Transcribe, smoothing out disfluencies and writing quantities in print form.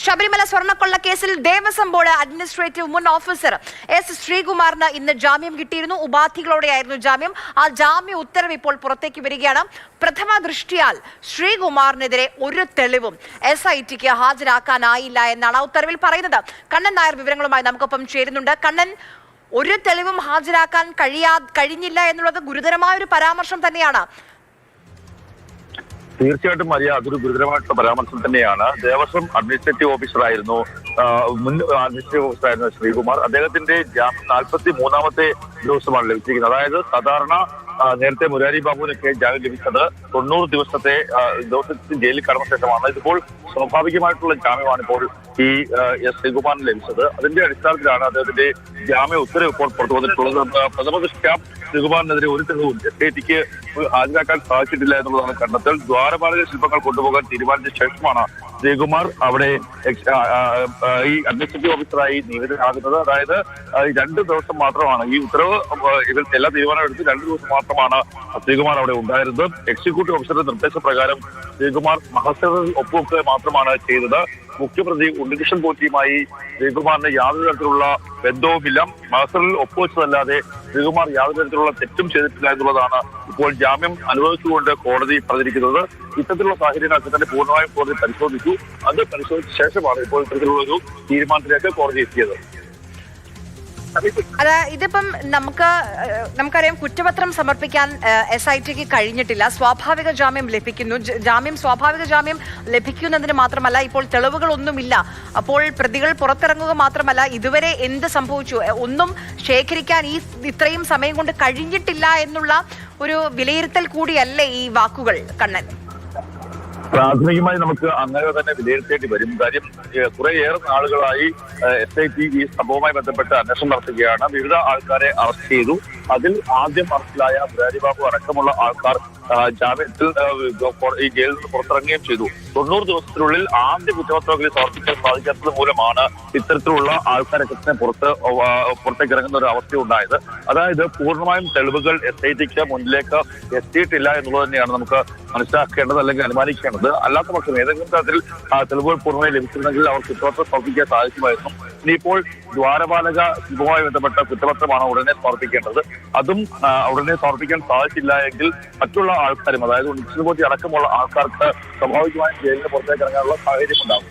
ശബരിമല സ്വർണ്ണക്കൊള്ള കേസിൽ Devaswom board administrative മുൻ ഓഫീസർ എസ് ശ്രീകുമാറിന് ഇന്ന് ജാമ്യം കിട്ടിയിരുന്നു. ഉപാധികളോടെയായിരുന്നു ജാമ്യം. ആ ജാമ്യ ഉത്തരവ് ഇപ്പോൾ പുറത്തേക്ക് വരികയാണ്. പ്രഥമ ദൃഷ്ടിയാൽ ശ്രീകുമാറിനെതിരെ ഒരു തെളിവും SITക്ക് ഹാജരാക്കാനായില്ല എന്നാണ് ആ ഉത്തരവിൽ പറയുന്നത്. കണ്ണൻ നായർ വിവരങ്ങളുമായി നമുക്കൊപ്പം ചേരുന്നുണ്ട്. കണ്ണൻ, ഒരു തെളിവും ഹാജരാക്കാൻ കഴിഞ്ഞില്ല എന്നുള്ളത് ഗുരുതരമായ ഒരു പരാമർശം തന്നെയാണ്. തീർച്ചയായിട്ടും മരിയ, അതൊരു ഗുരുതരമായിട്ടുള്ള പരാമർശം തന്നെയാണ്. ദേവസ്വം അഡ്മിനിസ്ട്രേറ്റീവ് ഓഫീസറായിരുന്നു, മുൻ അഡ്മിനിസ്ട്രേറ്റീവ് ഓഫീസറായിരുന്നു ശ്രീകുമാർ. അദ്ദേഹത്തിന്റെ 43ാമത്തെ ദിവസമാണ് ലഭിച്ചിരിക്കുന്നത്. അതായത് സാധാരണ നേരത്തെ മുരാരി ബാബുവിനൊക്കെ ജാമ്യം ലഭിച്ചത് 90 ദിവസത്തിൽ ജയിലിൽ കടന്ന ശേഷമാണ്. ഇതിപ്പോൾ സ്വാഭാവികമായിട്ടുള്ള ജാമ്യമാണ് ഇപ്പോൾ ഈ എസ് ശ്രീകുമാറിന് ലഭിച്ചത്. അതിന്റെ അടിസ്ഥാനത്തിലാണ് അദ്ദേഹത്തിന്റെ ജാമ്യ ഉത്തരവ് ഇപ്പോൾ പുറത്തു വന്നിട്ടുള്ളത്. പ്രഥമ ദൃഷ്ട്യാ ശ്രീകുമാറിനെതിരെ ഒരു തെളിവും SITക്ക് ഹാജരാക്കാൻ സാധിച്ചിട്ടില്ല എന്നുള്ളതാണ് കണ്ടെത്തൽ. ദ്വാരപാലക ശില്പങ്ങൾ കൊണ്ടുപോകാൻ തീരുമാനിച്ച ശേഷമാണ് ശ്രീകുമാർ അവിടെ ഈ അഡ്മിനിസ്ട്രേറ്റീവ് ഓഫീസറായി നിയമിതനാകുന്നത്. അതായത് 2 ദിവസം മാത്രമാണ് ഈ ഉത്തരവ്, ഇതിൽ എല്ലാ തീരുമാനം എടുത്ത് 2 ദിവസം മാത്രമാണ് ശ്രീകുമാർ അവിടെ ഉണ്ടായിരുന്നത്. എക്സിക്യൂട്ടീവ് ഓഫീസറുടെ നിർദ്ദേശപ്രകാരം ശ്രീകുമാർ മഹസറിൽ ഒപ്പുവെക്കുക മാത്രമാണ് ചെയ്തത്. മുഖ്യപ്രതി ഉണ്ണികൃഷ്ണൻ പോറ്റിയുമായി ശ്രീകുമാറിന് യാതൊരു തരത്തിലുള്ള ബന്ധവുമില്ല. മഹസറിൽ ഒപ്പുവെച്ചതല്ലാതെ ശ്രീകുമാർ യാതൊരു തരത്തിലുള്ള തെറ്റും ചെയ്തിട്ടില്ല എന്നുള്ളതാണ് ഇപ്പോൾ ജാമ്യം അനുവദിച്ചുകൊണ്ട് കോടതി പറഞ്ഞിരിക്കുന്നത്. ഇത്തരത്തിലുള്ള സാഹചര്യങ്ങളൊക്കെ തന്നെ പൂർണ്ണമായും കോടതി പരിശോധിച്ചു. അത് പരിശോധിച്ച ശേഷമാണ് ഇപ്പോൾ ഇത്തരത്തിലുള്ള ഒരു തീരുമാനത്തിലേക്ക് കോടതി എത്തിയത്. ഇതിപ്പം നമുക്കറിയാം, കുറ്റപത്രം സമർപ്പിക്കാൻ SITക്ക് കഴിഞ്ഞിട്ടില്ല. സ്വാഭാവിക ജാമ്യം ലഭിക്കുന്നു. സ്വാഭാവിക ജാമ്യം ലഭിക്കുന്നതിന് മാത്രമല്ല, ഇപ്പോൾ തെളിവുകളൊന്നുമില്ല. അപ്പോൾ പ്രതികൾ പുറത്തിറങ്ങുക മാത്രമല്ല, ഇതുവരെ എന്ത് സംഭവിച്ചു ഒന്നും ശേഖരിക്കാൻ ഇത്രയും സമയം കൊണ്ട് കഴിഞ്ഞിട്ടില്ല എന്നുള്ള ഒരു വിലയിരുത്തൽ കൂടിയല്ലേ ഈ വാക്കുകൾ, കണ്ണൻ? പ്രാഥമികമായി നമുക്ക് അങ്ങനെ തന്നെ വിലയിരുത്തേണ്ടി വരും. കാര്യം കുറേയേറെ നാളുകളായി SIT ഈ സംഭവവുമായി ബന്ധപ്പെട്ട് അന്വേഷണം നടത്തുകയാണ്. വിവിധ ആൾക്കാരെ അറസ്റ്റ് ചെയ്തു. അതിൽ ആദ്യം അറസ്റ്റിലായ മുരാരി ബാബു അടക്കമുള്ള ആൾക്കാർ ജാമ്യത്തിൽ ഈ ജയിലിൽ നിന്ന് പുറത്തിറങ്ങുകയും ചെയ്തു. 90 ദിവസത്തിനുള്ളിൽ ആദ്യ കുറ്റപത്രങ്ങളിൽ സമർപ്പിക്കാൻ സാധിക്കാത്തത് മൂലമാണ് ഇത്തരത്തിലുള്ള ആൾക്കാരൊക്കെ തന്നെ പുറത്തേക്ക് ഇറങ്ങുന്ന ഒരു അവസ്ഥ ഉണ്ടായത്. അതായത് പൂർണ്ണമായും തെളിവുകൾ SITക്ക് മുന്നിലേക്ക് എത്തിയിട്ടില്ല എന്നുള്ളത് തന്നെയാണ് നമുക്ക് മനസ്സിലാക്കേണ്ടത്, അല്ലെങ്കിൽ അനുമാനിക്കേണ്ടത്. അല്ലാത്ത പക്ഷം ഏതെങ്കിലും തരത്തിൽ തെളിവുകൾ പൂർണ്ണമായി ലഭിച്ചിരുന്നെങ്കിൽ അവർ കുറ്റപത്രം സമർപ്പിക്കാൻ സാധിക്കുമായിരുന്നു. ഇനിയിപ്പോൾ ദ്വാരപാലക ശില്പവുമായി ബന്ധപ്പെട്ട കുറ്റപത്രമാണ് ഉടനെ സമർപ്പിക്കേണ്ടത്. അതും ഉടനെ സമർപ്പിക്കാൻ സാധിച്ചില്ല എങ്കിൽ മറ്റുള്ള ആൾക്കാരും, അതായത് ഉണ്ണികൃഷ്ണൻ പോറ്റി അടക്കമുള്ള ആൾക്കാർക്ക് സ്വാഭാവികമായും ജയിലിന് പുറത്തേക്ക് ഇറങ്ങാനുള്ള സാഹചര്യം ഉണ്ടാകും.